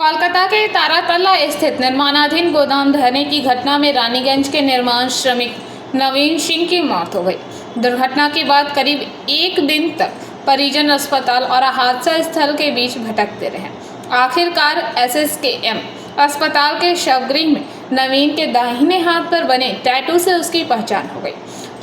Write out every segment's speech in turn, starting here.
कोलकाता के तारातला स्थित निर्माणाधीन गोदाम ढहने की घटना में रानीगंज के निर्माण श्रमिक नवीन सिंह की मौत हो गई। दुर्घटना के बाद करीब एक दिन तक परिजन अस्पताल और हादसा स्थल के बीच भटकते रहे। आखिरकार एसएसकेएम अस्पताल के शवगृह में नवीन के दाहिने हाथ पर बने टैटू से उसकी पहचान हो गई।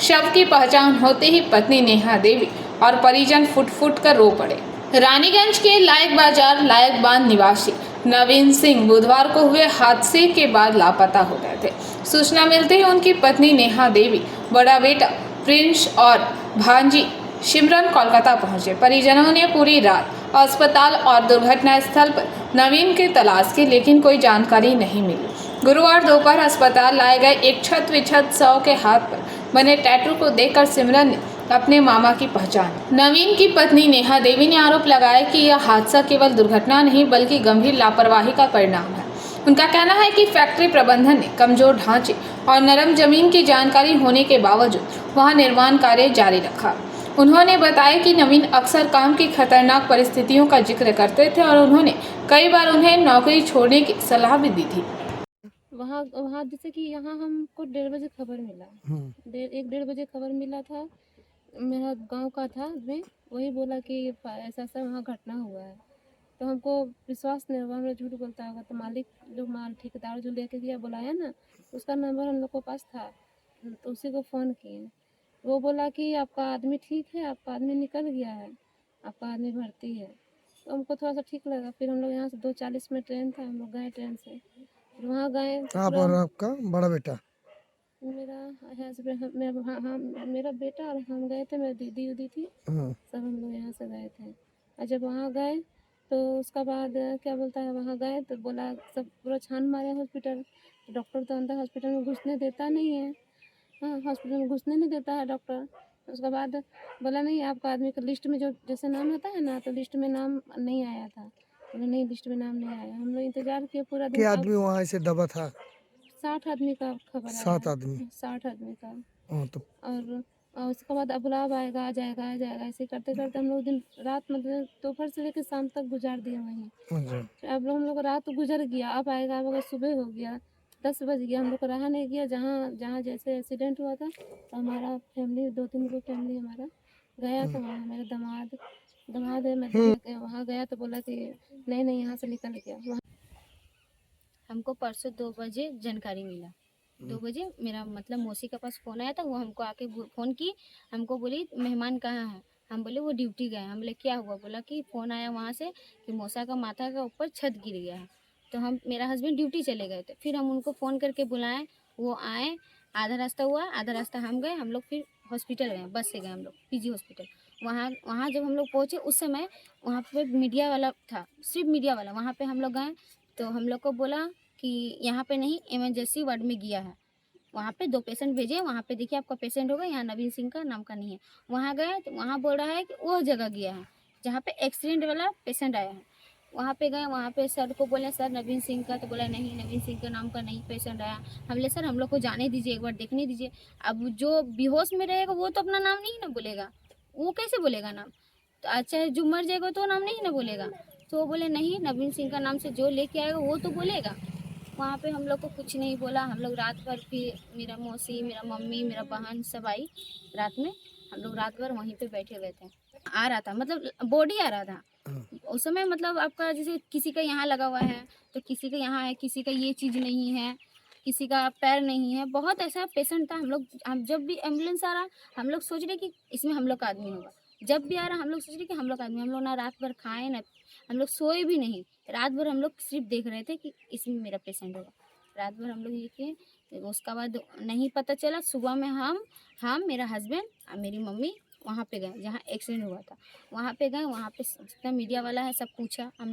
शव की पहचान होते ही पत्नी नेहा देवी और परिजन फुट फुट कर रो पड़े। रानीगंज के लायक बाजार लायक बांध निवासी नवीन सिंह बुधवार को हुए हादसे के बाद लापता हो गए थे। सूचना मिलते ही उनकी पत्नी नेहा देवी, बड़ा बेटा प्रिंस और भांजी सिमरन कोलकाता पहुंचे। परिजनों ने पूरी रात अस्पताल और दुर्घटना स्थल पर नवीन की तलाश की, लेकिन कोई जानकारी नहीं मिली। गुरुवार दोपहर अस्पताल लाए गए एक छत विछत शव के हाथ पर बने टैटू को देखकर सिमरन ने अपने मामा की पहचान। नवीन की पत्नी नेहा देवी ने आरोप लगाया कि यह हादसा केवल दुर्घटना नहीं बल्कि गंभीर लापरवाही का परिणाम है। उनका कहना है कि फैक्ट्री प्रबंधन ने कमजोर ढांचे और नरम जमीन की जानकारी होने के बावजूद वहां निर्माण कार्य जारी रखा। उन्होंने बताया कि नवीन अक्सर काम की खतरनाक परिस्थितियों का जिक्र करते थे और उन्होंने कई बार उन्हें नौकरी छोड़ने की सलाह भी दी थी। वहाँ वहाँ जैसे कि यहाँ हमको 1:30 बजे खबर मिला। 1:30 बजे खबर मिला था। मेरा गांव का था मैं वही बोला कि ऐसा ऐसा वहाँ घटना हुआ है। तो हमको विश्वास नहीं हुआ, हमें झूठ बोलता होगा। तो मालिक जो माल ठेकेदार जो लेके गया बुलाया ना, उसका नंबर हम लोग के पास था, तो उसी को फ़ोन किए। वो बोला कि आपका आदमी ठीक है, आपका आदमी निकल गया है, आपका आदमी भर्ती है। तो हमको थोड़ा सा ठीक लगा। फिर हम लोग यहाँ से 2:40 में ट्रेन था, हम लोग गए ट्रेन से। फिर वहाँ गए आप और आपका बड़ा बेटा? मेरा हस्बैंड मेरा हाँ हाँ मेरा बेटा और हम गए थे, मेरी दीदी उदी थी, सब हम लोग यहाँ से गए थे। और जब वहाँ गए तो उसका बाद क्या बोलता है, वहाँ गए तो बोला सब पूरा छान मारे हॉस्पिटल। डॉक्टर तो अंदर हॉस्पिटल में घुसने देता नहीं है। हाँ, हॉस्पिटल में घुसने नहीं देता है डॉक्टर। उसके बाद बोला नहीं, आपका आदमी का लिस्ट में जो जैसे नाम होता है ना, तो लिस्ट में नाम नहीं आया था। बोला नहीं, लिस्ट में नाम नहीं आया। हम लोग इंतजार किए पूरा दिन। क्या आदमी वहाँ से दबा था? 60 आदमी का खबर आया 7 है। आदमी। 60 आदमी का। तो और उसके बाद अब बुलाव आएगा, आ जाएगा, आ जाएगा, ऐसे करते करते हम लोग दिन रात मतलब दोपहर से लेकर शाम तक गुजार दिए वहीं। अच्छा। अब हम लोग रात गुजर गया, अब आएगा, अब अगर सुबह हो गया 10 बज गया, हम लोग को रहा नहीं गया। जहाँ जहाँ जैसे एक्सीडेंट हुआ था तो हमारा फैमिली 2-3 गो फैमिली हमारा गया था वहाँ। मेरे दामाद है, मैं वहाँ गया तो बोला कि नहीं नहीं यहाँ से निकल गया। हमको परसों 2 बजे जानकारी मिला। 2 बजे मेरा मतलब मौसी के पास फ़ोन आया था। वो हमको आके फ़ोन की, हमको बोली मेहमान कहाँ हैं? हम बोले वो ड्यूटी गए। हम बोले क्या हुआ? बोला कि फ़ोन आया वहाँ से कि मौसा का माथा का ऊपर छत गिर गया है। तो हम मेरा हस्बैंड ड्यूटी चले गए थे। फिर हम उनको फ़ोन करके बुलाए, वो आए। आधा रास्ता हुआ, आधा रास्ता हम गए। हम लोग फिर हॉस्पिटल गए, बस से गए हम लोग पीजी हॉस्पिटल। वहाँ वहाँ जब हम लोग पहुँचे उस समय वहाँ पे मीडिया वाला था, सिर्फ मीडिया वाला। वहाँ पे हम लोग गए तो हम लोग को बोला कि यहाँ पे नहीं, इमरजेंसी वार्ड में गया है। वहाँ पे 2 पेशेंट भेजे, वहाँ पे देखिए आपका पेशेंट होगा, यहाँ नवीन सिंह का नाम का नहीं है। वहाँ गए तो वहाँ बोल रहा है कि वो जगह गया है जहाँ पे एक्सीडेंट वाला पेशेंट आया है। वहाँ पे गए, वहाँ पे सर को बोले सर नवीन सिंह का, तो बोला नहीं नवीन सिंह का नाम का नहीं पेशेंट आया। हम बोले सर हम लोग को जाने दीजिए, एक बार देखने दीजिए। अब जो बेहोश में रहेगा वो तो अपना नाम नहीं ना बोलेगा, वो कैसे बोलेगा नाम? तो अच्छा जो मर जाएगा तो नाम नहीं ना बोलेगा। तो वो बोले नहीं, नवीन सिंह का नाम से जो लेके आएगा वो तो बोलेगा। वहाँ पे हम लोग को कुछ नहीं बोला। हम लोग रात भर फिर मेरा मौसी, मेरा मम्मी, मेरा बहन सब आई रात में। हम लोग रात भर वहीं पे बैठे हुए थे। आ रहा था मतलब बॉडी आ रहा था उस समय। मतलब आपका जैसे किसी का यहाँ लगा हुआ है तो किसी का यहाँ है, किसी का ये चीज़ नहीं है, किसी का पैर नहीं है। बहुत ऐसा पेशेंट था। हम जब भी एम्बुलेंस आ रहा हम लोग सोच रहे कि इसमें हम लोग का आदमी होगा। जब भी आ रहा हम लोग सोच रहे कि हम लोग का आदमी। हम लोग ना रात भर खाए ना हम लोग सोए भी नहीं। रात भर हम लोग सिर्फ देख रहे थे कि इसमें मेरा पेशेंट होगा। रात भर हम लोग ये किए। उसका बाद नहीं पता चला। सुबह में हम मेरा हस्बैंड और मेरी मम्मी वहाँ पे गए जहाँ एक्सीडेंट हुआ था। वहाँ पे गए, वहाँ पे जितना मीडिया वाला है सब पूछा। हम लोग